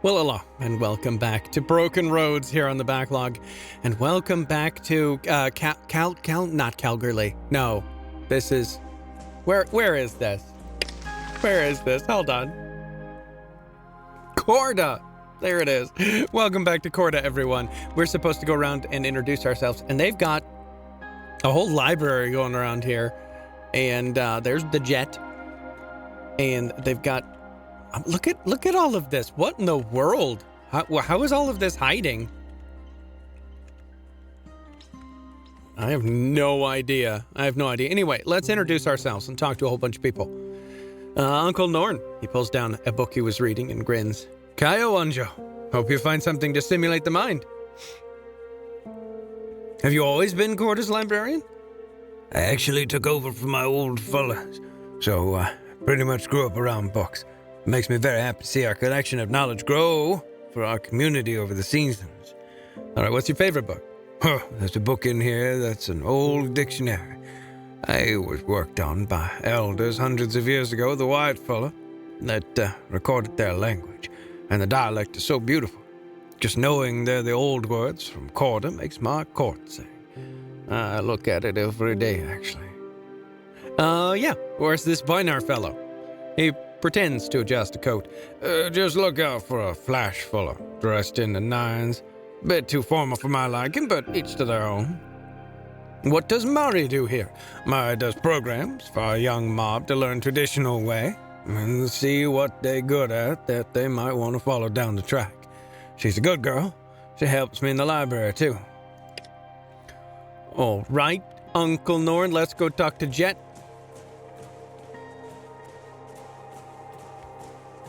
Well, hello, and welcome back to Broken Roads here on the BackLog, and welcome back to, not Calgary. No, this is, where is this? Where is this? Hold on. Corda! There it is. Welcome back to Corda, everyone. We're supposed to go around and introduce ourselves, and they've got a whole library going around here, and there's the jet, and they've got look at all of this. What in the world? How is all of this hiding? I have no idea. Anyway, let's introduce ourselves and talk to a whole bunch of people. Uncle Norn, he pulls down a book he was reading and grins. Kaio Anjo, hope you find something to stimulate the mind. Have you always been Corda's librarian? I actually took over from my old fella, so pretty much grew up around books. It makes me very happy to see our collection of knowledge grow for our community over the seasons. All right, what's your favorite book? There's a book in here that's an old dictionary. It was worked on by elders hundreds of years ago, the white fella, that recorded their language. And the dialect is so beautiful. Just knowing they're the old words from Corda makes my court sing. I look at it every day, actually. Yeah, where's this Binar fellow? He pretends to adjust a coat. Just look out for a flash fella, dressed in the nines. Bit too formal for my liking, but each to their own. What does Mari do here? Mari does programs for a young mob to learn traditional way and see what they're good at that they might want to follow down the track. She's a good girl. She helps me in the library, too. All right, Uncle Norn, let's go talk to Jet.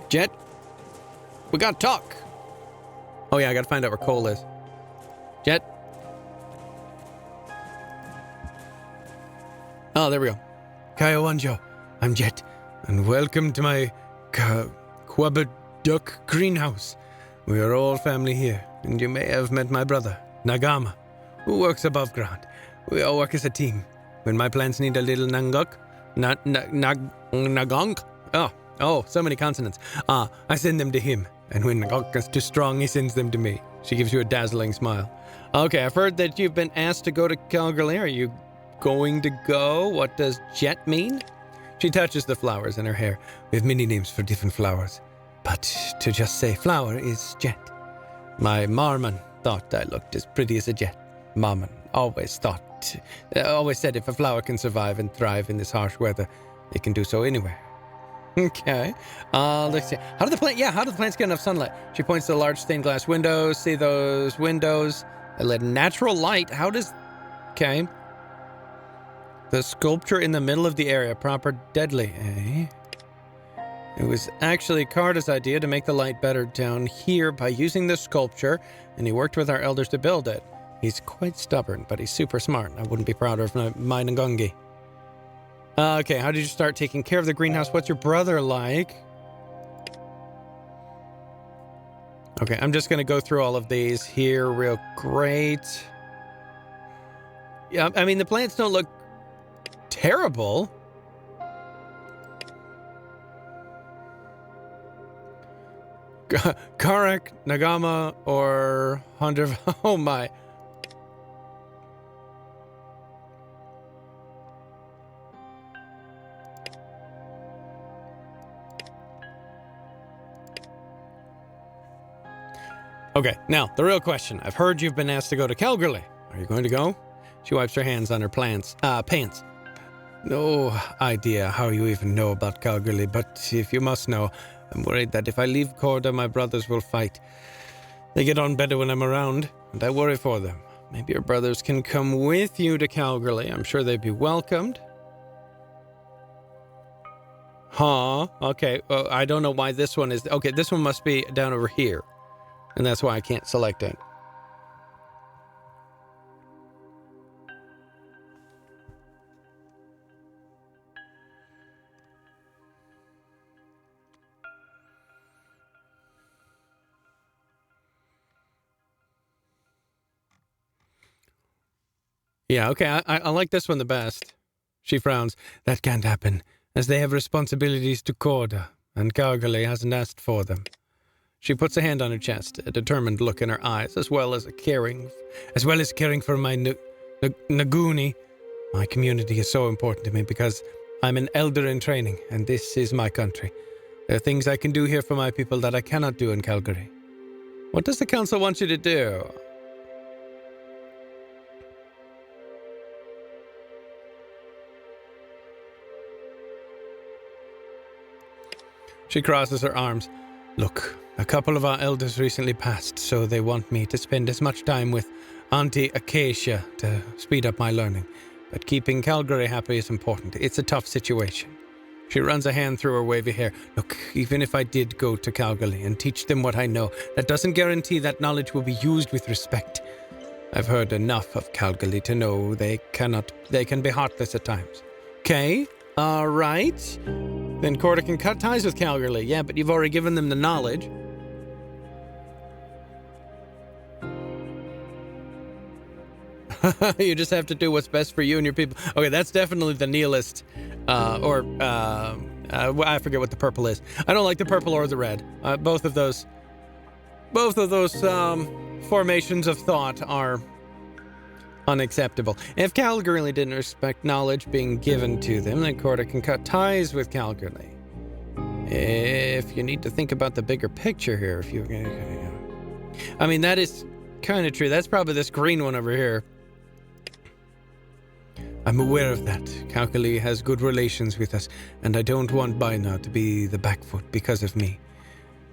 Jet, we gotta talk. Oh yeah, I gotta find out where Cole is. Jet. Oh, there we go. Kaio Anjo, I'm Jet, and welcome to my Quabaduck greenhouse. We are all family here, and you may have met my brother, Nagama, who works above ground. We all work as a team. When my plants need a little nagunk, Oh, so many consonants. I send them to him, and when Nagunk is too strong, he sends them to me. She gives you a dazzling smile. Okay, I've heard that you've been asked to go to Calgary. Are you going to go? What does Jet mean? She touches the flowers in her hair. We have many names for different flowers, but to just say flower is Jet. My Marmon thought I looked as pretty as a jet. Marmon always said if a flower can survive and thrive in this harsh weather, it can do so anywhere. Okay. Let's see. How do the plants get enough sunlight? She points to the large stained glass windows. See those windows? They let natural light. Okay. The sculpture in the middle of the area, proper deadly, eh? It was actually Carter's idea to make the light better down here by using the sculpture, and he worked with our elders to build it. He's quite stubborn, but he's super smart. I wouldn't be prouder of my Ngungi. Okay, how did you start taking care of the greenhouse? What's your brother like? Okay, I'm just going to go through all of these here real great. Yeah, I mean, the plants don't look terrible. Karak, Nagama, or Hunter. Oh my. Okay, now, the real question. I've heard you've been asked to go to Calgary. Are you going to go? She wipes her hands on her pants. No idea how you even know about Calgary, but if you must know, I'm worried that if I leave Corda, my brothers will fight. They get on better when I'm around, and I worry for them. Maybe your brothers can come with you to Calgary. I'm sure they'd be welcomed. Huh? Okay, I don't know why this one is... Okay, this one must be down over here. And that's why I can't select it. Yeah, okay, I like this one the best. She frowns. That can't happen, as they have responsibilities to Corda, and Calgary hasn't asked for them. She puts a hand on her chest, a determined look in her eyes, as well as caring for my Naguni. My community is so important to me because I'm an elder in training, and this is my country. There are things I can do here for my people that I cannot do in Calgary. What does the council want you to do? She crosses her arms. Look, a couple of our elders recently passed, so they want me to spend as much time with Auntie Acacia to speed up my learning. But keeping Calgary happy is important. It's a tough situation. She runs a hand through her wavy hair. Look, even if I did go to Calgary and teach them what I know, that doesn't guarantee that knowledge will be used with respect. I've heard enough of Calgary to know they can be heartless at times. Okay, all right. Then Corda can cut ties with Calgary. Yeah, but you've already given them the knowledge. You just have to do what's best for you and your people. Okay, that's definitely the nihilist, I forget what the purple is. I don't like the purple or the red. Both of those formations of thought are unacceptable. If Calgary didn't respect knowledge being given to them, then Corda can cut ties with Calgary. If you need to think about the bigger picture here, I mean, that is kind of true. That's probably this green one over here. I'm aware of that. Calgary has good relations with us, and I don't want Bina to be the back foot because of me.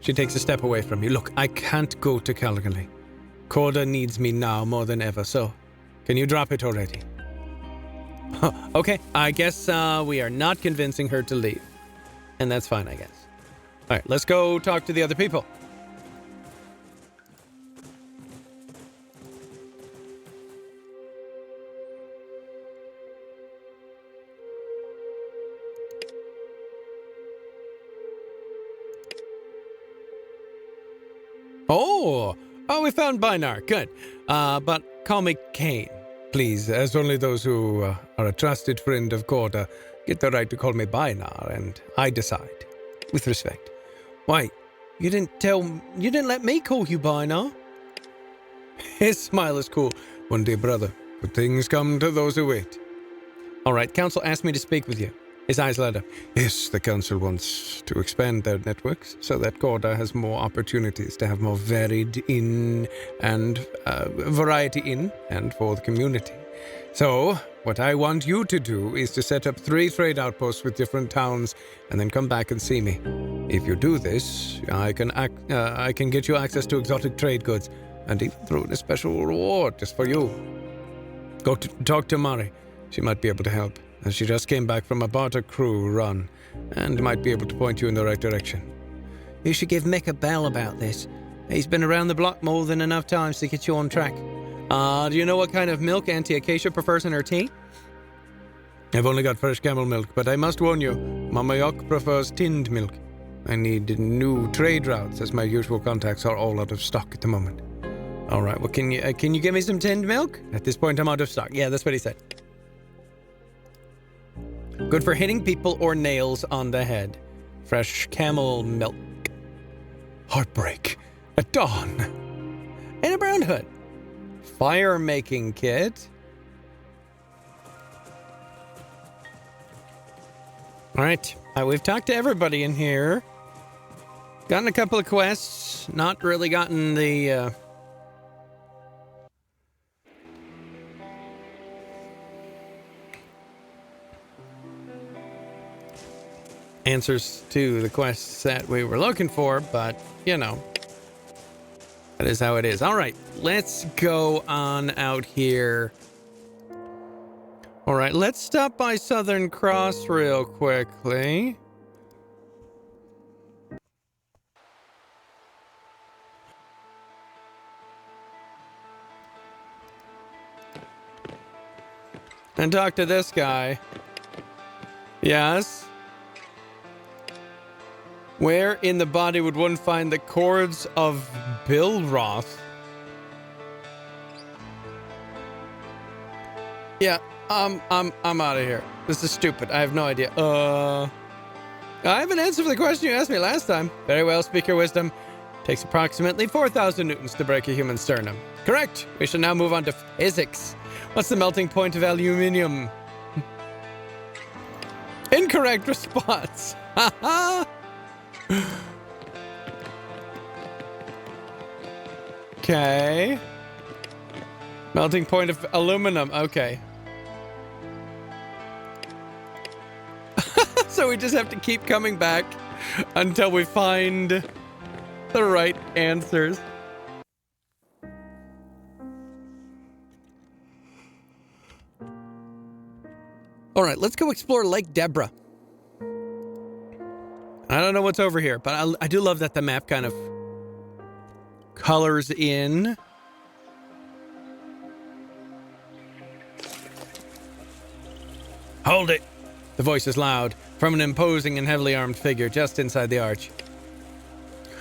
She takes a step away from you. Look, I can't go to Calgary. Corda needs me now more than ever, so can you drop it already? Okay, I guess we are not convincing her to leave. And that's fine, I guess. All right, let's go talk to the other people. Oh, we found Binar. Good. But call me Kane, please, as only those who are a trusted friend of Corda get the right to call me Binar, and I decide. With respect. Why, you didn't let me call you Binar? His smile is cool. One day, brother, but things come to those who wait. All right, council asked me to speak with you. His eyes light up. Yes, the council wants to expand their networks so that Corda has more opportunities to have more variety in and for the community. So, what I want you to do is to set up 3 trade outposts with different towns and then come back and see me. If you do this, I can get you access to exotic trade goods and even throw in a special reward just for you. Go talk to Mari. She might be able to help. And she just came back from a barter crew run and might be able to point you in the right direction. You should give Mick a bell about this. He's been around the block more than enough times to get you on track. Do you know what kind of milk Auntie Acacia prefers in her tea? I've only got fresh camel milk, but I must warn you, Mama Yok prefers tinned milk. I need new trade routes as my usual contacts are all out of stock at the moment. All right, well, can you give me some tinned milk? At this point, I'm out of stock. Yeah, that's what he said. Good for hitting people or nails on the head. Fresh camel milk. Heartbreak. At dawn. And a brown hood. Fire making kit. All right. We've talked to everybody in here. Gotten a couple of quests. Not really gotten the... answers to the quests that we were looking for, but, you know, that is how it is. All right, let's go on out here. All right, let's stop by Southern Cross real quickly. And talk to this guy. Yes? Where in the body would one find the cords of Bilroth? Yeah, I'm out of here. This is stupid. I have no idea. I have an answer for the question you asked me last time. Very well, speak your wisdom. Takes approximately 4,000 newtons to break a human sternum. Correct. We shall now move on to physics. What's the melting point of aluminium? Incorrect response. Okay. Melting point of aluminum. Okay. So we just have to keep coming back until we find the right answers. All right, let's go explore Lake Deborah. I don't know what's over here, but I do love that the map kind of colors in. Hold it. The voice is loud from an imposing and heavily armed figure just inside the arch.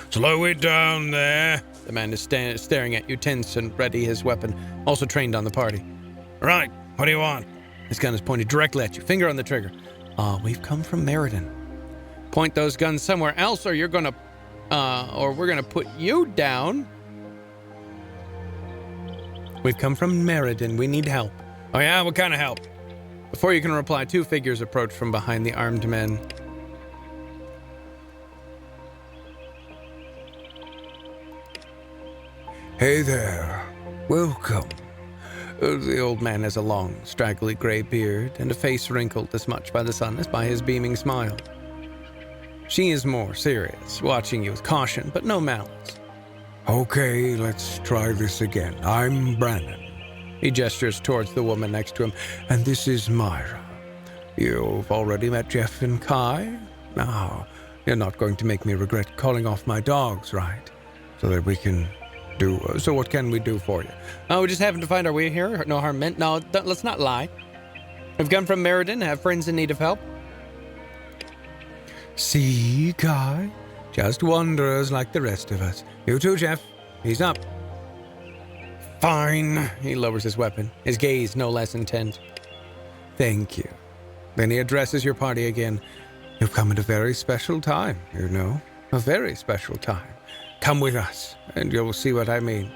Slow it down there. The man is staring at you, tense and ready, his weapon, also trained on the party. Right, what do you want? His gun is pointed directly at you, finger on the trigger. We've come from Meriden. Point those guns somewhere else or we're gonna put you down. We've come from Meriden, we need help. Oh yeah, what kind of help? Before you can reply, two figures approach from behind the armed men. Hey there, welcome. The old man has a long, straggly gray beard and a face wrinkled as much by the sun as by his beaming smile. She is more serious, watching you with caution, but no malice. Okay, let's try this again. I'm Brandon. He gestures towards the woman next to him. And this is Myra. You've already met Jeff and Kai? Now, you're not going to make me regret calling off my dogs, right? So that we can do... So what can we do for you? We just happen to find our way here. No harm meant. No, let's not lie. We've come from Meriden, have friends in need of help. See, Kai? Just wanderers like the rest of us. You too, Jeff. He's up. Fine. He lowers his weapon, his gaze no less intent. Thank you. Then he addresses your party again. You've come at a very special time, you know. A very special time. Come with us, and you'll see what I mean.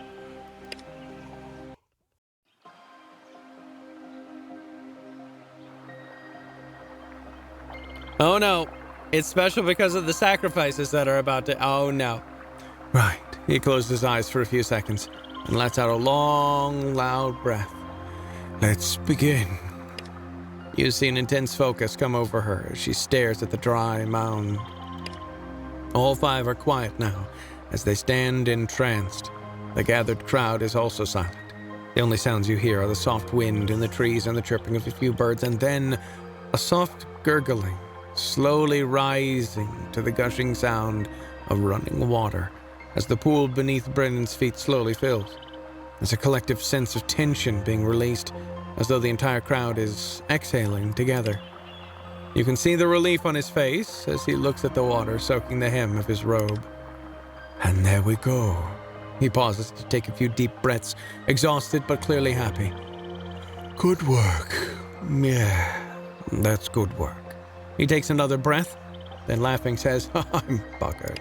Oh no. It's special because of the sacrifices that are about to... Oh no. Right. He closed his eyes for a few seconds and lets out a long, loud breath. Let's begin. You see an intense focus come over her as she stares at the dry mound. All five are quiet now as they stand entranced. The gathered crowd is also silent. The only sounds you hear are the soft wind in the trees and the chirping of a few birds, and then a soft gurgling, slowly rising to the gushing sound of running water as the pool beneath Brennan's feet slowly fills. There's a collective sense of tension being released, as though the entire crowd is exhaling together. You can see the relief on his face as he looks at the water soaking the hem of his robe. And there we go. He pauses to take a few deep breaths, exhausted but clearly happy. Good work. Yeah, that's good work. He takes another breath, then laughing says, I'm buggered.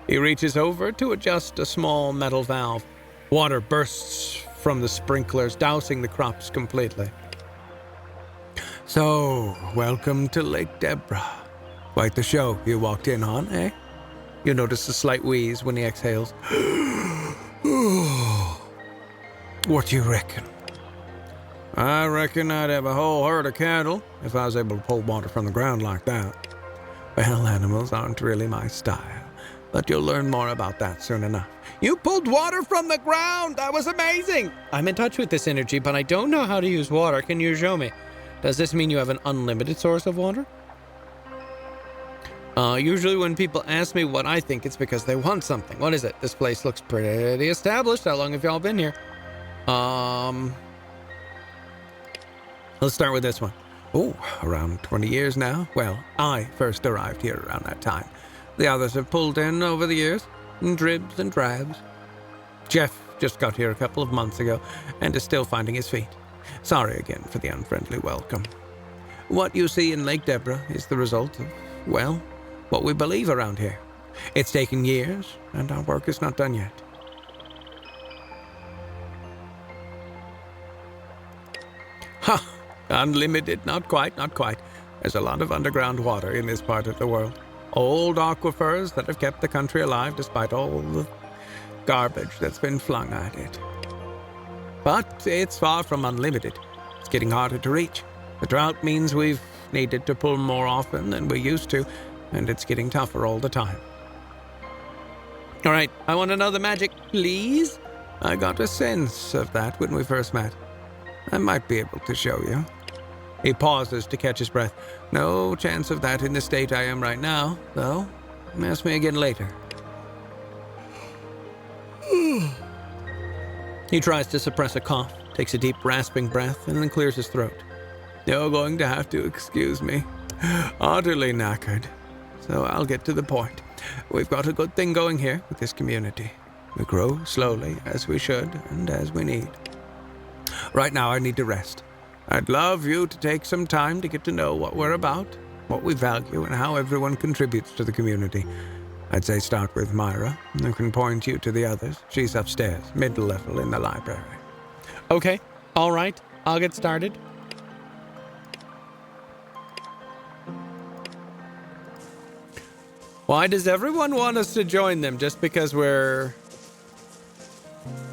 He reaches over to adjust a small metal valve. Water bursts from the sprinklers, dousing the crops completely. So, welcome to Lake Deborah. Quite the show you walked in on, eh? You notice a slight wheeze when he exhales. What do you reckon? I reckon I'd have a whole herd of cattle if I was able to pull water from the ground like that. Well, animals aren't really my style, but you'll learn more about that soon enough. You pulled water from the ground! That was amazing! I'm in touch with this energy, but I don't know how to use water. Can you show me? Does this mean you have an unlimited source of water? Usually when people ask me what I think, it's because they want something. What is it? This place looks pretty established. How long have y'all been here? Let's start with this one. Oh, around 20 years now. Well, I first arrived here around that time. The others have pulled in over the years, in dribs and drabs. Jeff just got here a couple of months ago and is still finding his feet. Sorry again for the unfriendly welcome. What you see in Lake Deborah is the result of, well, what we believe around here. It's taken years, and our work is not done yet. Ha! Unlimited, not quite. There's a lot of underground water in this part of the world. Old aquifers that have kept the country alive despite all the garbage that's been flung at it. But it's far from unlimited. It's getting harder to reach. The drought means we've needed to pull more often than we used to, and it's getting tougher all the time. All right, I want to know the magic, please. I got a sense of that when we first met. I might be able to show you. He pauses to catch his breath. No chance of that in the state I am right now, though. Ask me again later. He tries to suppress a cough, takes a deep rasping breath, and then clears his throat. You're going to have to excuse me. Utterly knackered. So I'll get to the point. We've got a good thing going here with this community. We grow slowly, as we should, and as we need. Right now, I need to rest. I'd love you to take some time to get to know what we're about, what we value, and how everyone contributes to the community. I'd say start with Myra. I can point you to the others. She's upstairs, middle level in the library. Okay, all right, I'll get started. Why does everyone want us to join them? Just because we're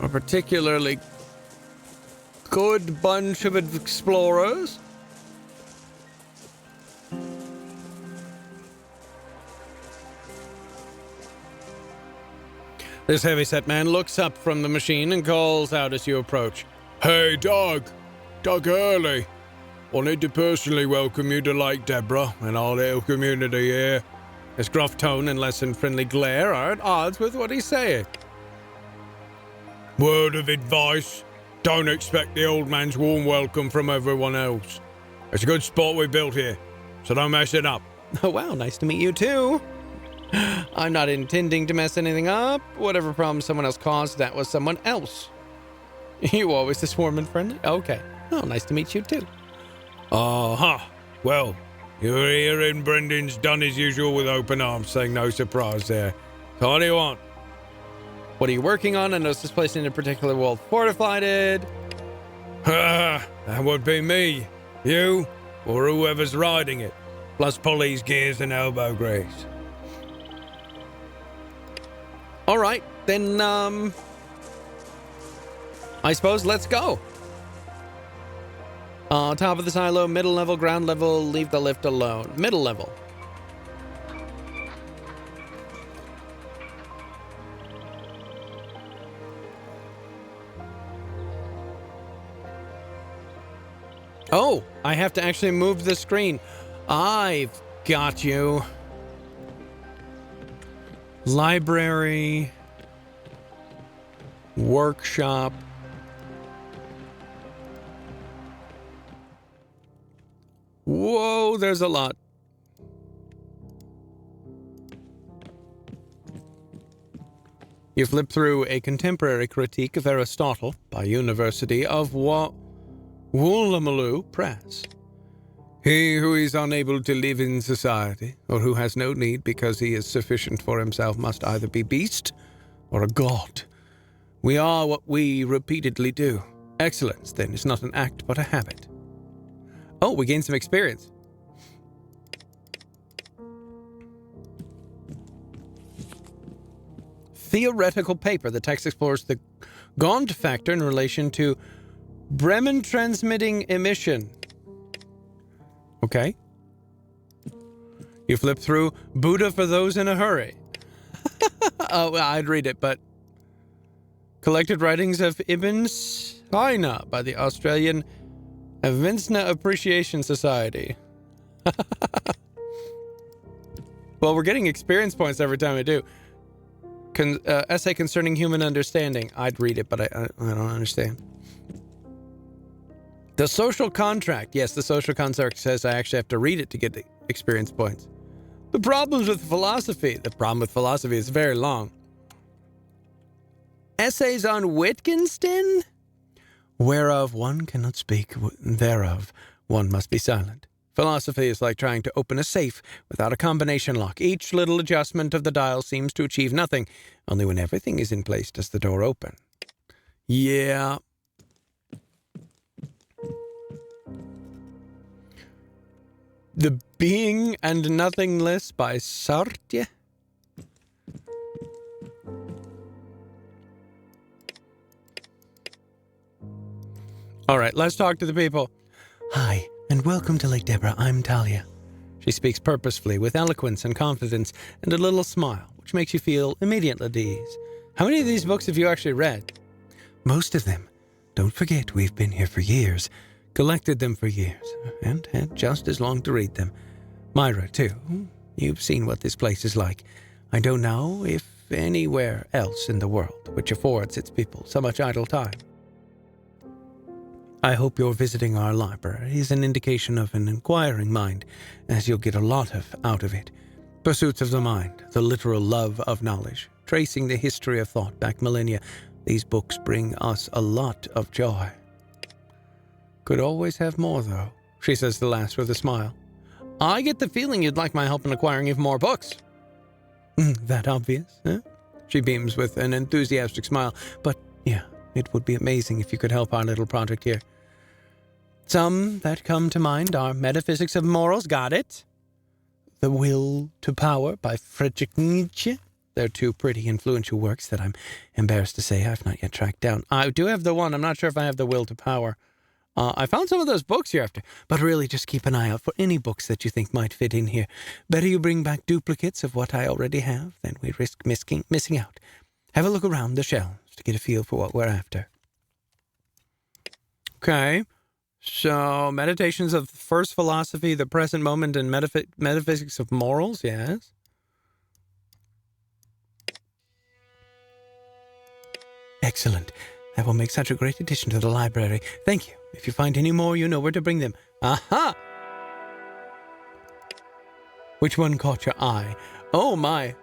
a particularly good bunch of explorers? This heavyset man looks up from the machine and calls out as you approach. Hey, Doug Hurley. Wanted to personally welcome you to Lake Deborah and our little community here. His gruff tone and less than friendly glare are at odds with what he's saying. Word of advice, don't expect the old man's warm welcome from everyone else. It's a good spot we built here, so don't mess it up. Oh, wow, nice to meet you too. I'm not intending to mess anything up. Whatever problem someone else caused, that was someone else. You always this warm and friendly? Okay. Oh, nice to meet you too. Uh-huh. Well, you're here and Brendan's done his usual with open arms, saying no surprise there. So what do you want? What are you working on? I noticed this place in a particular well fortified. That would be me, you, or whoever's riding it, plus pulleys, gears, and elbow grease. All right, then, I suppose let's go. Top of the silo, middle level, ground level, leave the lift alone. Middle level. Oh, I have to actually move the screen. I've got you. Library. Workshop. Whoa, there's a lot. You flip through a contemporary critique of Aristotle by University of Woolloomooloo Press. He who is unable to live in society, or who has no need because he is sufficient for himself, must either be beast or a god. We are what we repeatedly do. Excellence, then, is not an act but a habit. Oh, we gained some experience. Theoretical paper. The text explores the Gaunt factor in relation to Bremen transmitting emission. Okay. You flip through Buddha for those in a hurry. Oh, well, I'd read it, but collected writings of Ibn Sina by the Australian Avicenna Appreciation Society. Well, we're getting experience points every time I do. Essay concerning human understanding. I'd read it, but I don't understand. The social contract. Yes, the social contract says I actually have to read it to get the experience points. The problems with philosophy. The problem with philosophy is very long. Essays on Wittgenstein? Whereof one cannot speak, thereof one must be silent. Philosophy is like trying to open a safe without a combination lock. Each little adjustment of the dial seems to achieve nothing. Only when everything is in place does the door open. Yeah. The Being and Nothingness by Sartre? All right, let's talk to the people. Hi, and welcome to Lake Deborah. I'm Talia. She speaks purposefully, with eloquence and confidence, and a little smile, which makes you feel immediately at ease. How many of these books have you actually read? Most of them. Don't forget, we've been here for years. Collected them for years, and had just as long to read them. Myra, too. You've seen what this place is like. I don't know if anywhere else in the world which affords its people so much idle time. I hope your visiting our library is an indication of an inquiring mind, as you'll get a lot out of it. Pursuits of the mind, the literal love of knowledge, tracing the history of thought back millennia. These books bring us a lot of joy. Could always have more, though, she says the last with a smile. I get the feeling you'd like my help in acquiring even more books. That obvious, huh? She beams with an enthusiastic smile. But, yeah, it would be amazing if you could help our little project here. Some that come to mind are Metaphysics of Morals, got it? The Will to Power by Friedrich Nietzsche. They're two pretty influential works that I'm embarrassed to say I've not yet tracked down. I do have the one. I'm not sure if I have the Will to Power. I found some of those books here after, but really just keep an eye out for any books that you think might fit in here. Better you bring back duplicates of what I already have than we risk missing out. Have a look around the shelves to get a feel for what we're after. Okay. So, Meditations of the First Philosophy, the Present Moment, and Metaphysics of Morals, yes. Excellent. That will make such a great addition to the library. Thank you. If you find any more, you know where to bring them. Aha! Which one caught your eye? Oh, my.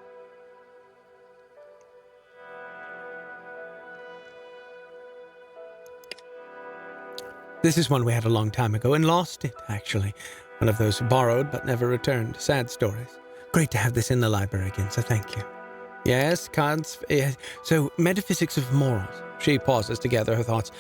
This is one we had a long time ago and lost it, actually. One of those borrowed but never returned sad stories. Great to have this in the library again, so thank you. Yes, so Metaphysics of Morals. She pauses to gather her thoughts.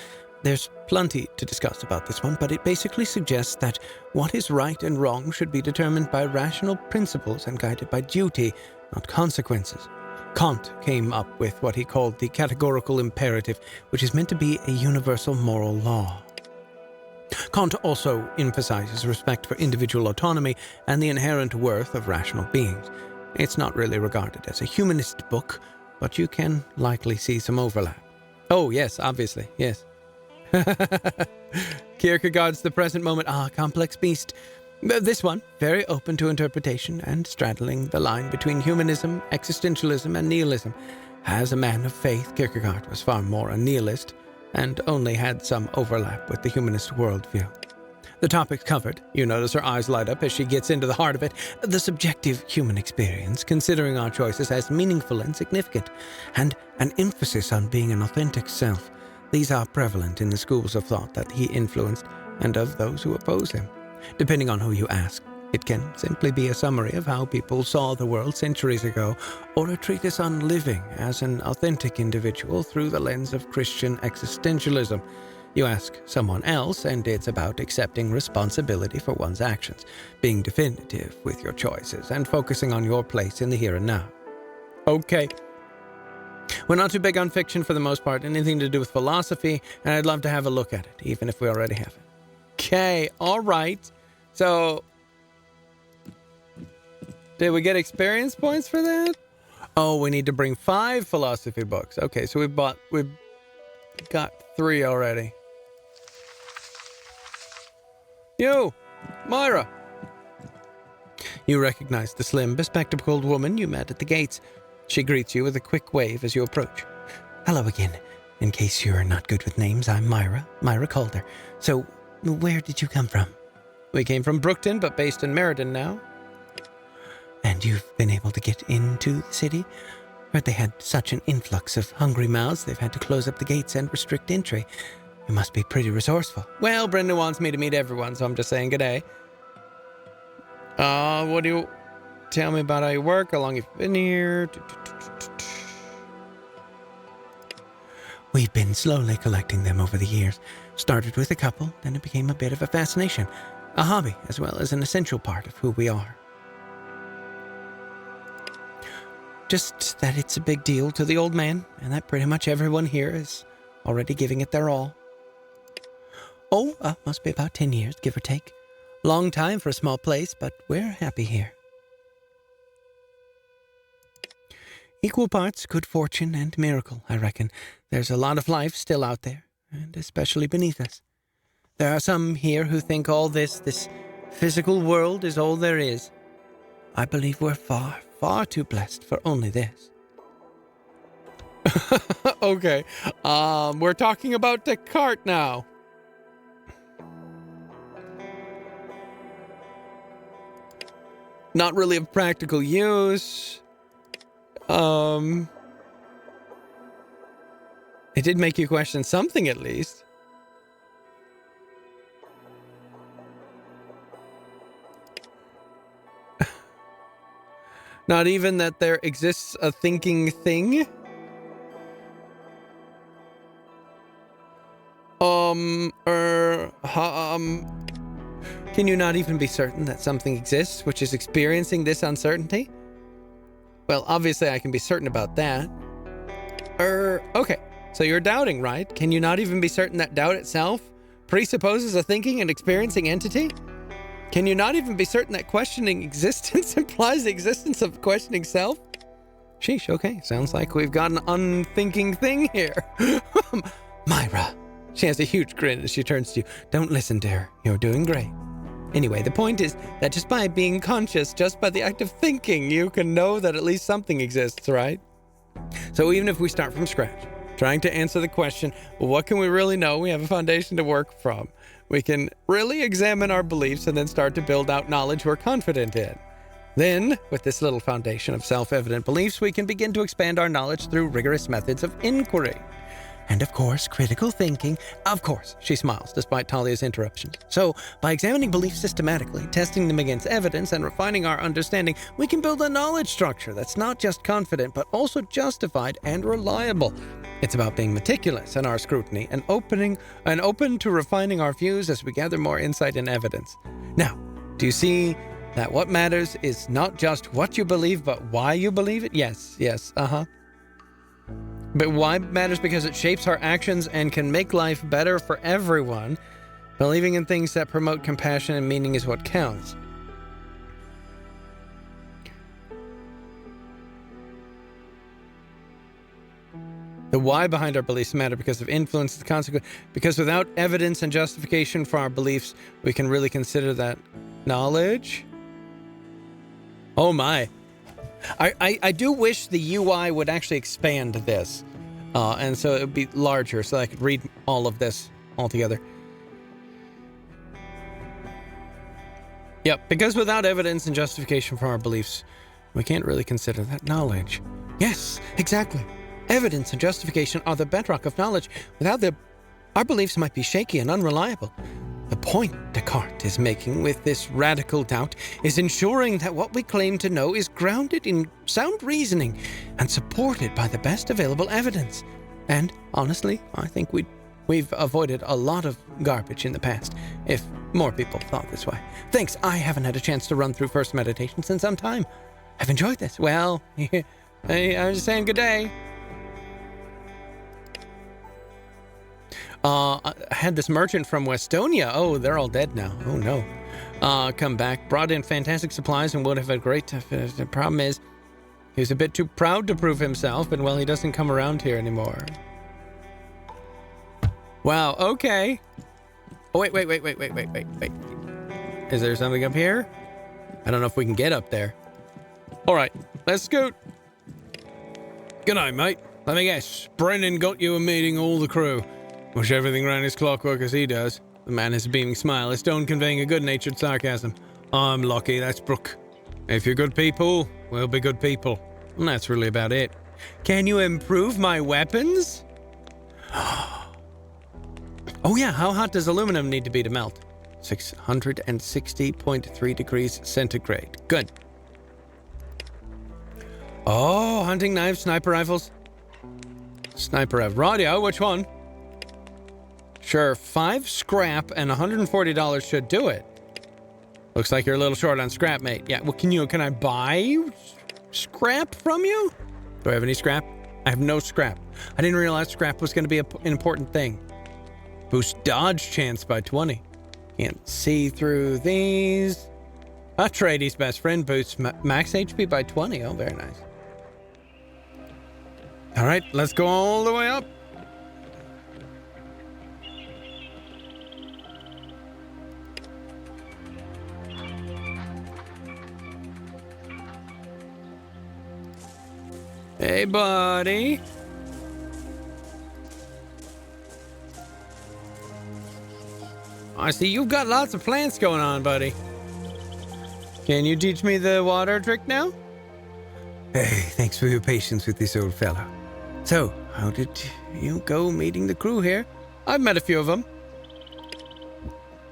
There's plenty to discuss about this one, but it basically suggests that what is right and wrong should be determined by rational principles and guided by duty, not consequences. Kant came up with what he called the categorical imperative, which is meant to be a universal moral law. Kant also emphasizes respect for individual autonomy and the inherent worth of rational beings. It's not really regarded as a humanist book, but you can likely see some overlap. Oh, yes, obviously, yes. Kierkegaard's The Present Moment, complex beast. This one, very open to interpretation and straddling the line between humanism, existentialism, and nihilism. As a man of faith, Kierkegaard was far more a nihilist and only had some overlap with the humanist worldview. The topic covered, you notice her eyes light up as she gets into the heart of it, the subjective human experience, considering our choices as meaningful and significant, and an emphasis on being an authentic self. These are prevalent in the schools of thought that he influenced and of those who oppose him. Depending on who you ask, it can simply be a summary of how people saw the world centuries ago, or a treatise on living as an authentic individual through the lens of Christian existentialism. You ask someone else, and it's about accepting responsibility for one's actions, being definitive with your choices, and focusing on your place in the here and now. Okay. We're not too big on fiction for the most part, anything to do with philosophy, and I'd love to have a look at it, even if we already have it. Okay, all right. So, did we get experience points for that? Oh, we need to bring 5 philosophy books. Okay, so we've got 3 already. You, Myra. You recognize the slim, bespectacled woman you met at the gates. She greets you with a quick wave as you approach. Hello again. In case you're not good with names, I'm Myra Calder. So, where did you come from? We came from Brookton, but based in Meriden now. And you've been able to get into the city? Heard they had such an influx of hungry mouths, they've had to close up the gates and restrict entry. You must be pretty resourceful. Well, Brenda wants me to meet everyone, so I'm just saying g'day. What do you tell me about how you work? How long you've been here? We've been slowly collecting them over the years. Started with a couple, then it became a bit of a fascination, a hobby, as well as an essential part of who we are. Just that it's a big deal to the old man, and that pretty much everyone here is already giving it their all. Must be about 10 years, give or take. Long time for a small place, but we're happy here. Equal parts good fortune and miracle, I reckon. There's a lot of life still out there, and especially beneath us. There are some here who think all this physical world is all there is. I believe we're far, far too blessed for only this. Okay, we're talking about Descartes now. Not really of practical use. It did make you question something, at least. Not even that there exists a thinking thing? Can you not even be certain that something exists which is experiencing this uncertainty? Well, obviously I can be certain about that. Okay, so you're doubting, right? Can you not even be certain that doubt itself presupposes a thinking and experiencing entity? Can you not even be certain that questioning existence implies the existence of questioning self? Sheesh, okay, sounds like we've got an unthinking thing here. Myra. She has a huge grin as she turns to you. Don't listen to her. You're doing great. Anyway, the point is that just by being conscious, just by the act of thinking, you can know that at least something exists, right? So even if we start from scratch, trying to answer the question, well, what can we really know? We have a foundation to work from. We can really examine our beliefs and then start to build out knowledge we're confident in. Then, with this little foundation of self-evident beliefs, we can begin to expand our knowledge through rigorous methods of inquiry. And of course, critical thinking. Of course, she smiles despite Talia's interruption. So, by examining beliefs systematically, testing them against evidence, and refining our understanding, we can build a knowledge structure that's not just confident, but also justified and reliable. It's about being meticulous in our scrutiny and open to refining our views as we gather more insight and evidence. Now, do you see that what matters is not just what you believe, but why you believe it? Yes, But why matters because it shapes our actions and can make life better for everyone. Believing in things that promote compassion and meaning is what counts. The why behind our beliefs matter because of influence, the consequence. Because without evidence and justification for our beliefs, we can really consider that knowledge. Oh my. I do wish the UI would actually expand this. And so it would be larger so I could read all of this all together. Yep, because without evidence and justification for our beliefs, we can't really consider that knowledge. Yes, exactly. Evidence and justification are the bedrock of knowledge. Without them, our beliefs might be shaky and unreliable. The point Descartes is making with this radical doubt is ensuring that what we claim to know is grounded in sound reasoning and supported by the best available evidence. And honestly, I think we've avoided a lot of garbage in the past, if more people thought this way. Thanks, I haven't had a chance to run through First Meditation in some time. I've enjoyed this. Well, I'm just saying good day. I had this merchant from Westonia. Oh, they're all dead now. Oh, no. Come back. Brought in fantastic supplies and would have had great... The problem is, he was a bit too proud to prove himself, and, well, he doesn't come around here anymore. Wow, okay. Oh, wait. Is there something up here? I don't know if we can get up there. All right, let's scoot. Good night, mate. Let me guess. Brennan got you a meeting, all the crew. Wish everything ran his clockwork as he does. The man has a beaming smile, his tone conveying a good-natured sarcasm. I'm lucky, that's Brooke. If you're good people, we'll be good people. And that's really about it. Can you improve my weapons? Oh yeah, how hot does aluminum need to be to melt? 660.3 degrees centigrade. Good. Oh, hunting knives, sniper rifles. Sniper rifle. Radio, which one? Sure, 5 scrap and $140 should do it. Looks like you're a little short on scrap, mate. Yeah, well, can I buy scrap from you? Do I have any scrap? I have no scrap. I didn't realize scrap was going to be an important thing. Boost dodge chance by 20. Can't see through these. Atreides' best friend boosts max HP by 20. Oh, very nice. All right, let's go all the way up. Hey, buddy. I see you've got lots of plants going on, buddy. Can you teach me the water trick now? Hey, thanks for your patience with this old fellow. So, how did you go meeting the crew here? I've met a few of them.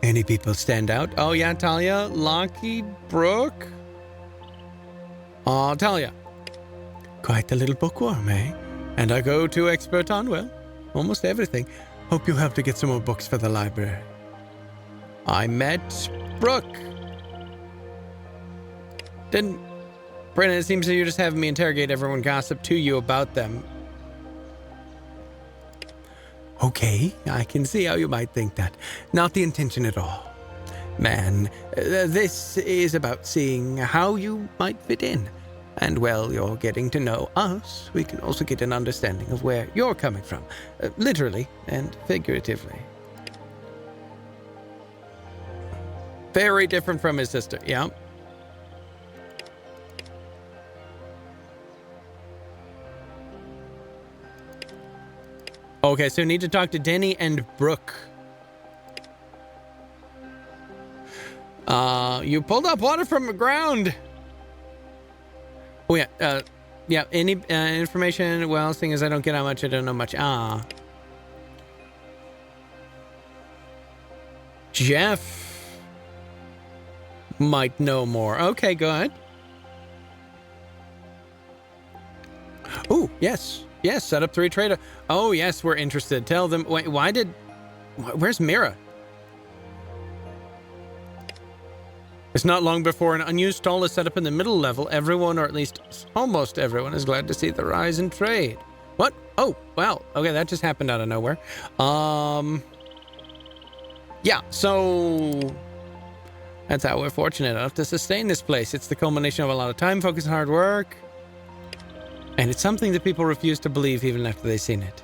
Any people stand out? Oh, yeah, Talia, Lockheed, Brooke. Oh, Talia. Quite the little bookworm, eh? And I go to expert on, well, almost everything. Hope you help to get some more books for the library. I met Brooke. Brennan, it seems that you're just having me interrogate everyone, gossip to you about them. Okay, I can see how you might think that. Not the intention at all. Man, this is about seeing how you might fit in. And while you're getting to know us, we can also get an understanding of where you're coming from, literally and figuratively. Very different from his sister, yeah. Okay, so we need to talk to Denny and Brooke. You pulled up water from the ground. Oh, yeah. Yeah, any information? Well, seeing as I don't get how much, I don't know much. Jeff might know more. Okay, go ahead. Oh, yes. Yes, set up 3 trader. Oh, yes, we're interested. Tell them. Wait, where's Mira? It's not long before an unused stall is set up in the middle level. Everyone, or at least almost everyone, is glad to see the rise in trade. What? Oh, wow. Okay, that just happened out of nowhere. Yeah, so that's how we're fortunate enough to sustain this place. It's the culmination of a lot of time, focus, and hard work. And it's something that people refuse to believe even after they've seen it.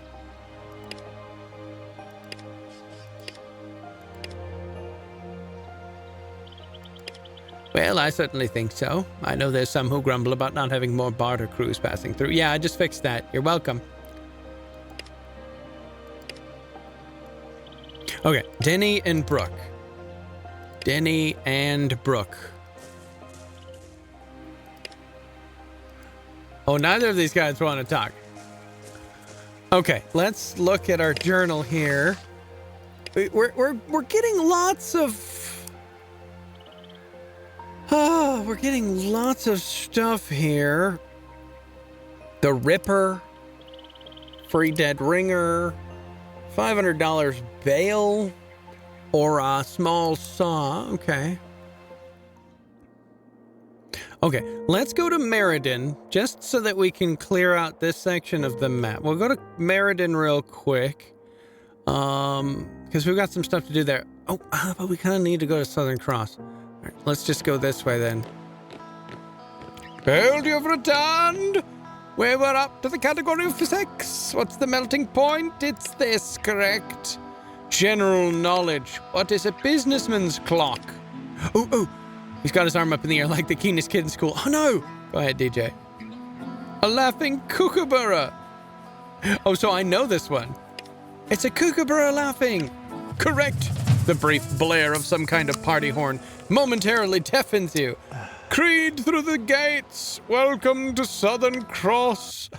Well, I certainly think so. I know there's some who grumble about not having more barter crews passing through. Yeah, I just fixed that. You're welcome. Okay, Denny and Brooke. Denny and Brooke. Oh, neither of these guys want to talk. Okay, let's look at our journal here. We're getting lots of... we're getting lots of stuff here. The Ripper, free dead ringer, $500 bail, or a small saw. Okay. Okay, let's go to Meriden, just so that we can clear out this section of the map. We'll go to Meriden real quick, because we've got some stuff to do there. Oh, but we kind of need to go to Southern Cross. All right, let's just go this way then. Hold, you've returned! We were up to the category of physics. What's the melting point? It's this, correct? General knowledge. What is a businessman's clock? Oh! He's got his arm up in the air like the keenest kid in school. Oh, no! Go ahead, DJ. A laughing kookaburra. Oh, so I know this one. It's a kookaburra laughing. Correct. The brief blare of some kind of party horn momentarily deafens you. Creed through the gates. Welcome to Southern Cross.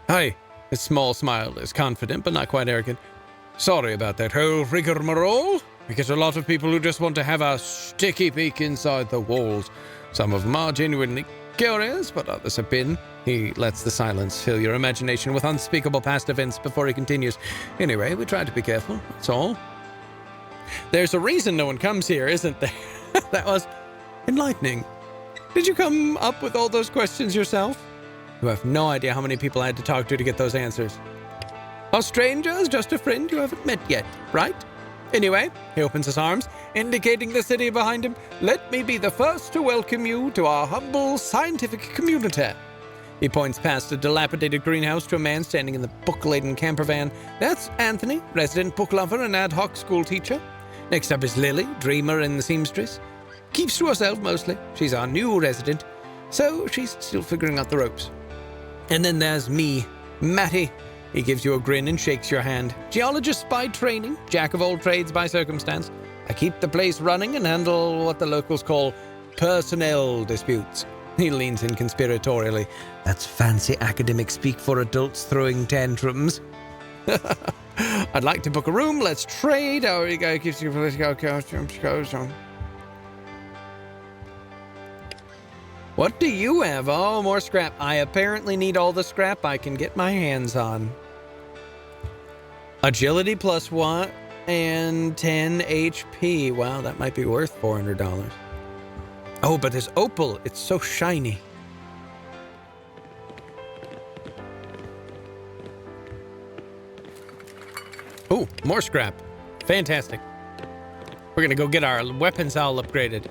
Hi. His small smile is confident, but not quite arrogant. Sorry about that whole rigmarole. I get a lot of people who just want to have a sticky peek inside the walls. Some of them are genuinely curious, but others have been. He lets the silence fill your imagination with unspeakable past events before he continues. Anyway, we try to be careful, that's all. There's a reason no one comes here, isn't there? That was enlightening. Did you come up with all those questions yourself? You have no idea how many people I had to talk to get those answers. A stranger is just a friend you haven't met yet, right? Anyway, he opens his arms, indicating the city behind him. Let me be the first to welcome you to our humble scientific community. He points past a dilapidated greenhouse to a man standing in the book-laden camper van. That's Anthony, resident book lover and ad hoc school teacher. Next up is Lily, dreamer and the seamstress. Keeps to herself mostly. She's our new resident, so she's still figuring out the ropes. And then there's me, Matty. He gives you a grin and shakes your hand. Geologist by training, jack of all trades by circumstance. I keep the place running and handle what the locals call personnel disputes. He leans in conspiratorially. That's fancy academic speak for adults throwing tantrums. I'd like to book a room. Let's trade. Oh, you guys keep your political costumes. What do you have? Oh, more scrap. I apparently need all the scrap I can get my hands on. Agility +1 and 10 HP. Wow, that might be worth $400. Oh, but this opal, it's so shiny. Oh, more scrap. Fantastic. We're gonna go get our weapons all upgraded.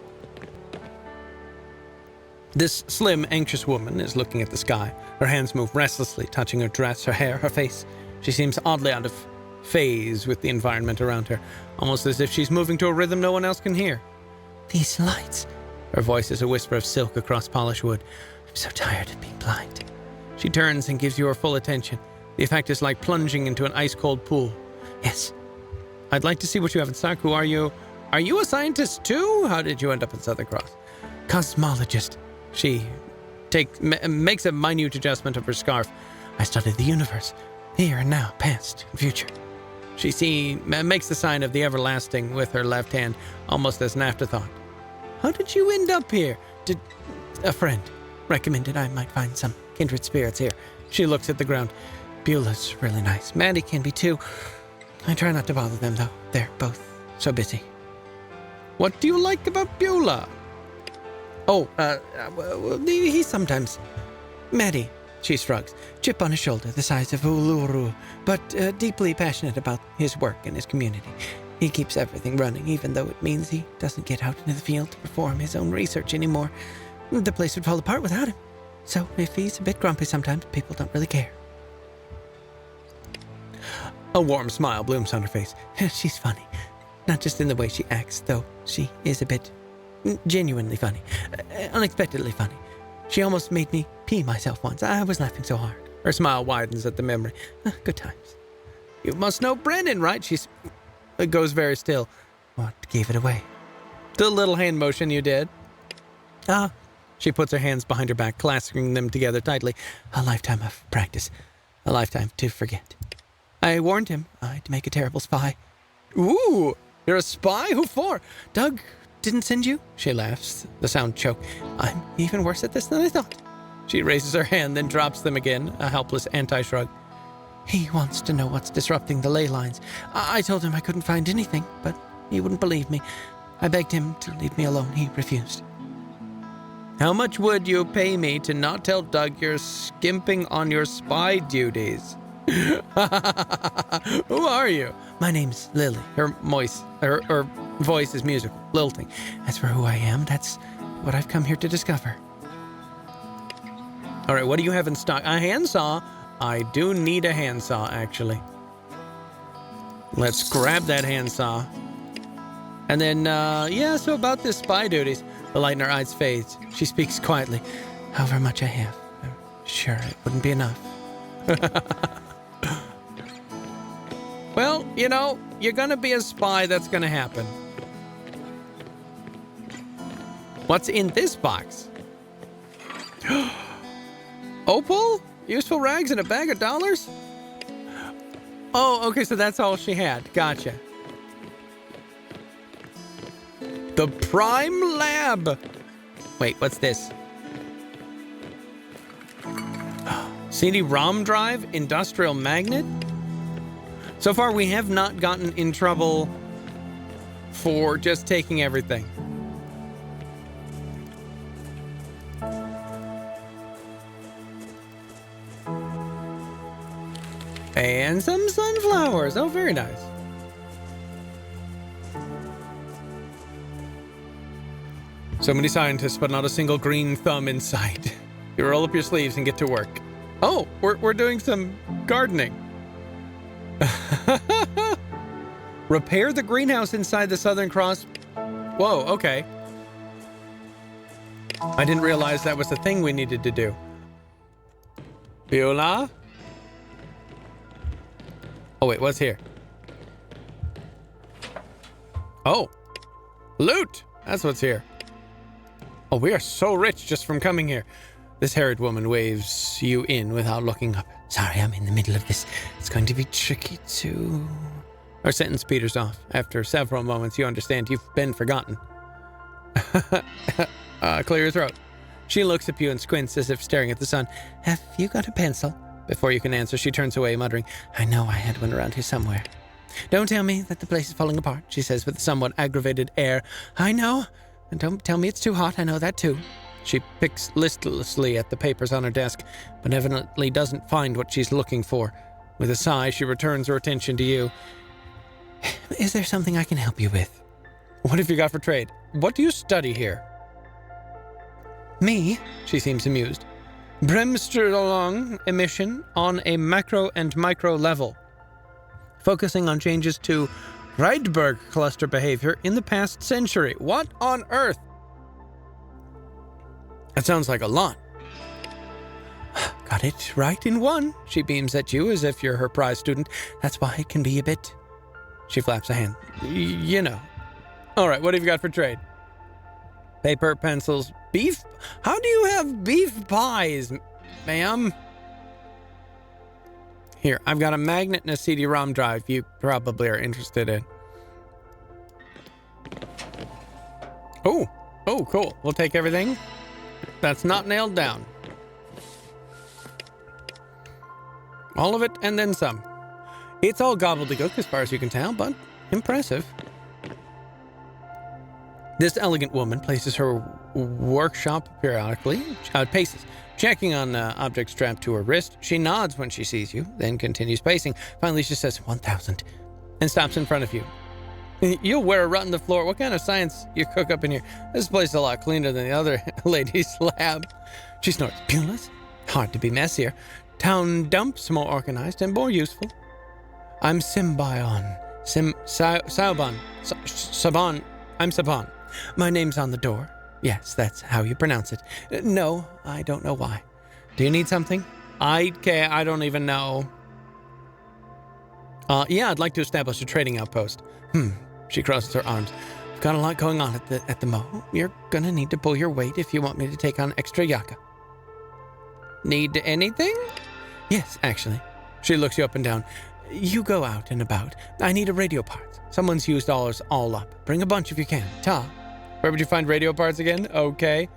This slim, anxious woman is looking at the sky. Her hands move restlessly, touching her dress, her hair, her face. She seems oddly out of phase with the environment around her, almost as if she's moving to a rhythm no one else can hear. These lights. Her voice is a whisper of silk across polished wood. I'm so tired of being blind. She turns and gives you her full attention. The effect is like plunging into an ice-cold pool. Yes. I'd like to see what you have in stock. Who are you? Are you a scientist too? How did you end up in Southern Cross? Cosmologist. She makes a minute adjustment of her scarf. I study the universe, here and now, past and future. She makes the sign of the everlasting with her left hand, almost as an afterthought. How did you end up here? Did a friend recommended I might find some kindred spirits here? She looks at the ground. Beulah's really nice. Maddie can be too. I try not to bother them, though. They're both so busy. What do you like about Beulah? Oh, he sometimes... Maddie, she shrugs, chip on his shoulder the size of Uluru, but deeply passionate about his work and his community. He keeps everything running, even though it means he doesn't get out into the field to perform his own research anymore. The place would fall apart without him. So if he's a bit grumpy sometimes, people don't really care. A warm smile blooms on her face. She's funny. Not just in the way she acts, though. She is a bit genuinely funny. Unexpectedly funny. She almost made me pee myself once. I was laughing so hard. Her smile widens at the memory. Good times. You must know Brennan, right? She goes very still. What gave it away? The little hand motion you did. She puts her hands behind her back, clasping them together tightly. A lifetime of practice. A lifetime to forget. I warned him I'd make a terrible spy. Ooh, you're a spy? Who for? Doug didn't send you? She laughs, the sound choke. I'm even worse at this than I thought. She raises her hand, then drops them again, a helpless anti-shrug. He wants to know what's disrupting the ley lines. I told him I couldn't find anything, but he wouldn't believe me. I begged him to leave me alone. He refused. How much would you pay me to not tell Doug you're skimping on your spy duties? Who are you? My name's Lily. Her voice is musical, lilting. As for who I am, that's what I've come here to discover. All right, what do you have in stock? A handsaw. I do need a handsaw, actually. Let's grab that handsaw. And then, so about this spy duties. The light in her eyes fades. She speaks quietly. However much I have, I'm sure it wouldn't be enough. Well, you know, you're gonna be a spy, that's gonna happen. What's in this box? Opal? Useful rags and a bag of dollars? Oh, okay, so that's all she had. Gotcha. The Prime Lab. Wait, what's this? CD-ROM drive, industrial magnet. So far, we have not gotten in trouble for just taking everything. And some sunflowers. Oh, very nice. So many scientists, but not a single green thumb in sight. You roll up your sleeves and get to work. Oh, we're doing some gardening. Repair the greenhouse inside the Southern Cross. Whoa, okay. I didn't realize that was the thing we needed to do. Beulah? Oh, wait, what's here? Oh, loot. That's what's here. Oh, we are so rich just from coming here. This haired woman waves you in without looking up. Sorry, I'm in the middle of this. It's going to be tricky to... Our sentence peters off. After several moments, you understand you've been forgotten. Clear your throat. She looks at you and squints as if staring at the sun. Have you got a pencil? Before you can answer, she turns away, muttering, I know I had one around here somewhere. Don't tell me that the place is falling apart, she says with a somewhat aggravated air. I know. And don't tell me it's too hot, I know that too. She picks listlessly at the papers on her desk, but evidently doesn't find what she's looking for. With a sigh, she returns her attention to you. Is there something I can help you with? What have you got for trade? What do you study here? Me? She seems amused. Bremsstrahlung emission on a macro and micro level, focusing on changes to Rydberg cluster behavior in the past century. What on earth? That sounds like a lot. Got it right in one. She beams at you as if you're her prize student. That's why it can be a bit... She flaps a hand. You know. All right, what have you got for trade? Paper, pencils, beef? How do you have beef pies, ma'am? Here, I've got a magnet and a CD-ROM drive you probably are interested in. Oh, cool. We'll take everything. That's not nailed down. All of it and then some. It's all gobbledygook as far as you can tell, but impressive. This elegant woman places her workshop periodically, paces, checking on objects strapped to her wrist. She nods when she sees you, then continues pacing. Finally, she says 1,000 and stops in front of you. You'll wear a rut in the floor. What kind of science you cook up in here? This place is a lot cleaner than the other lady's lab. She snorts. Beulah's? Hard to be messier. Town dumps more organized and more useful. I'm Saban. I'm Saban. My name's on the door. Yes, that's how you pronounce it. No, I don't know why. Do you need something? I don't even know. Yeah, I'd like to establish a trading outpost. She crosses her arms. I've got a lot going on at the mo. You're gonna need to pull your weight if you want me to take on extra yaka. Need anything? Yes, actually. She looks you up and down. You go out and about. I need a radio part. Someone's used ours all up. Bring a bunch if you can. Ta. Where would you find radio parts again? Okay.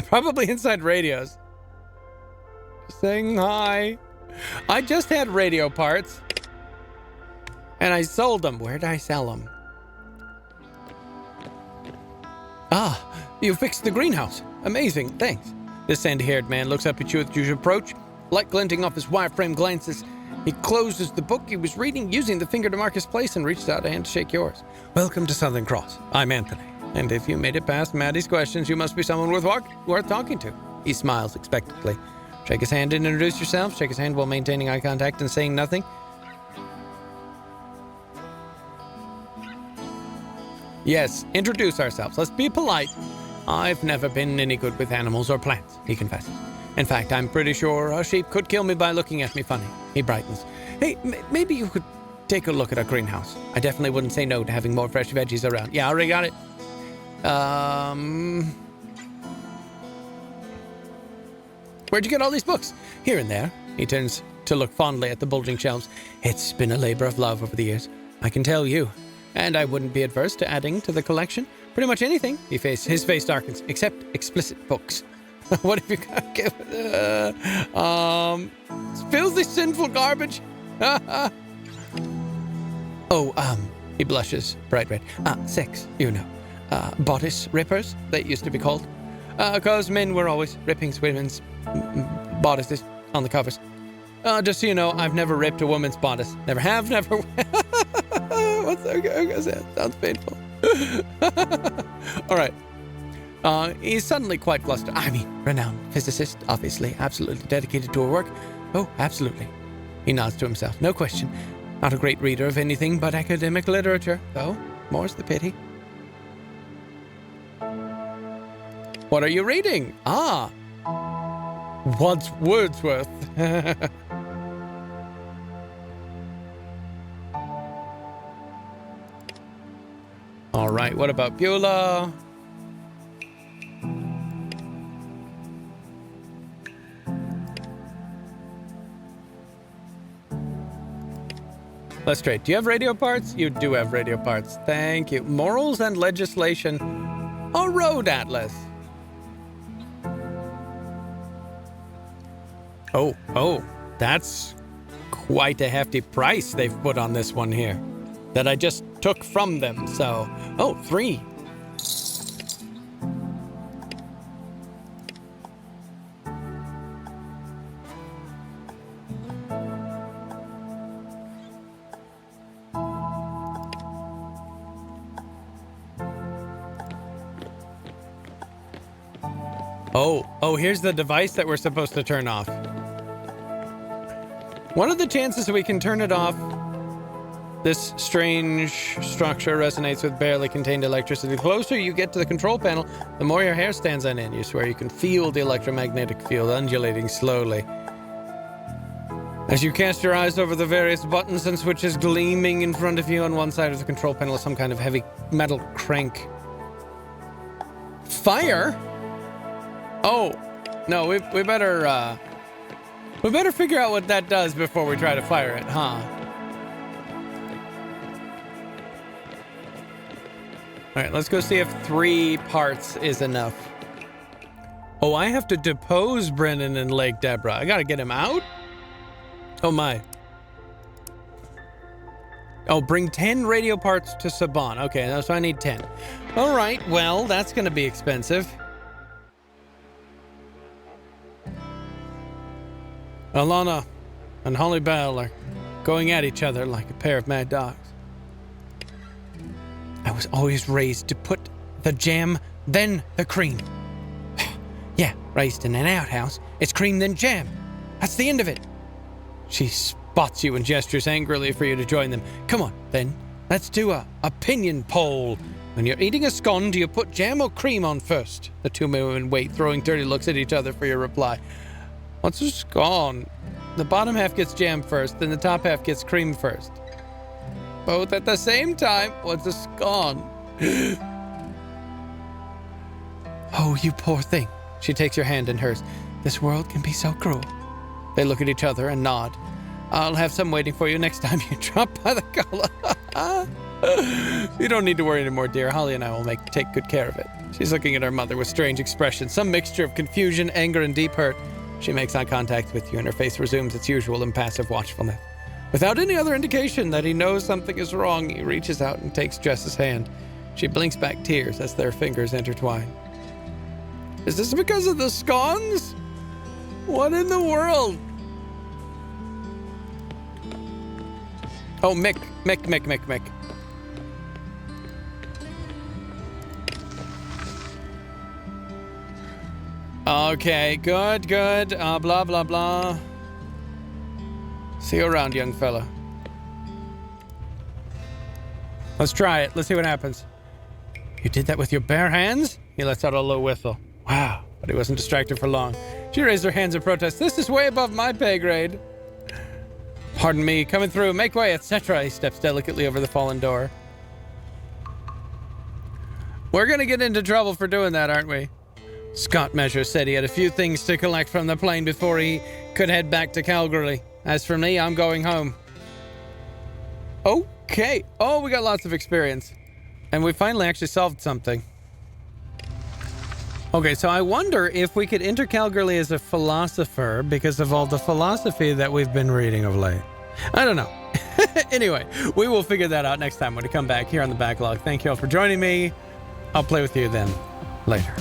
Probably inside radios. Saying hi. I just had radio parts. And I sold them. Where'd I sell them? Ah, you fixed the greenhouse. Amazing, thanks. This sandy-haired man looks up at you as you approach, light glinting off his wireframe glances. He closes the book he was reading, using the finger to mark his place, and reached out a hand to shake yours. Welcome to Southern Cross. I'm Anthony. And if you made it past Maddie's questions, you must be someone worth talking to. He smiles expectantly. Shake his hand and introduce yourself. Shake his hand while maintaining eye contact and saying nothing. Yes, introduce ourselves. Let's be polite. I've never been any good with animals or plants, he confesses. In fact, I'm pretty sure a sheep could kill me by looking at me funny. He brightens. Hey, maybe you could take a look at our greenhouse. I definitely wouldn't say no to having more fresh veggies around. Yeah, I already got it. Where'd you get all these books? Here and there. He turns to look fondly at the bulging shelves. It's been a labor of love over the years, I can tell you. And I wouldn't be adverse to adding to the collection. Pretty much anything. His face darkens, except explicit books. What have you got? Filthy, sinful garbage. He blushes, bright red. Sex, you know. Bodice rippers, they used to be called. Because men were always ripping women's bodices on the covers. Just so you know, I've never ripped a woman's bodice. Never have, never What's that? Sounds painful. All right. He's suddenly quite flustered. I mean, renowned physicist, obviously, absolutely dedicated to her work. Oh, absolutely. He nods to himself. No question. Not a great reader of anything but academic literature, though. More's the pity. What are you reading? What's Wordsworth? All right, what about Beulah? Let's trade. Do you have radio parts? You do have radio parts. Thank you. Morals and legislation. A road atlas. Oh, that's quite a hefty price they've put on this one here that I just took from them. So, 3. Oh, here's the device that we're supposed to turn off. What are the chances we can turn it off? This strange structure resonates with barely contained electricity. The closer you get to the control panel, the more your hair stands on end. You swear you can feel the electromagnetic field undulating slowly. As you cast your eyes over the various buttons and switches gleaming in front of you, on one side of the control panel is some kind of heavy metal crank. Fire? Oh, no, we better figure out what that does before we try to fire it, huh? All right, let's go see if 3 parts is enough. Oh, I have to depose Brennan and Lake Deborah. I gotta get him out? Oh, my. Oh, bring 10 radio parts to Saban. Okay, so I need 10. All right, well, that's gonna be expensive. Alana and Holly Bell are going at each other like a pair of mad dogs. I was always raised to put the jam, then the cream. Yeah, raised in an outhouse. It's cream, then jam. That's the end of it. She spots you and gestures angrily for you to join them. Come on, then. Let's do a opinion poll. When you're eating a scone, do you put jam or cream on first? The 2 women wait, throwing dirty looks at each other for your reply. What's a scone? The bottom half gets jam first, then the top half gets cream first. Both at the same time? What's a scone? Oh, you poor thing. She takes your hand in hers. This world can be so cruel. They look at each other and nod. I'll have some waiting for you next time you drop by the gullah. You don't need to worry anymore, dear. Holly and I will take good care of it. She's looking at her mother with strange expression, some mixture of confusion, anger, and deep hurt. She makes eye contact with you, and her face resumes its usual impassive watchfulness. Without any other indication that he knows something is wrong, he reaches out and takes Jess's hand. She blinks back tears as their fingers intertwine. Is this because of the scones? What in the world? Oh, Mick. Okay, good. Blah, blah, blah. See you around, young fella. Let's try it. Let's see what happens. You did that with your bare hands? He lets out a low whistle. Wow, but he wasn't distracted for long. She raised her hands in protest. This is way above my pay grade. Pardon me, coming through, make way, etc. He steps delicately over the fallen door. We're gonna get into trouble for doing that, aren't we? Scott Measure said he had a few things to collect from the plane before he could head back to Calgary. As for me, I'm going home. Okay. Oh, we got lots of experience. And we finally actually solved something. Okay, so I wonder if we could enter Calgary as a philosopher because of all the philosophy that we've been reading of late. I don't know. Anyway, we will figure that out next time when we come back here on the BackLog. Thank you all for joining me. I'll play with you then later.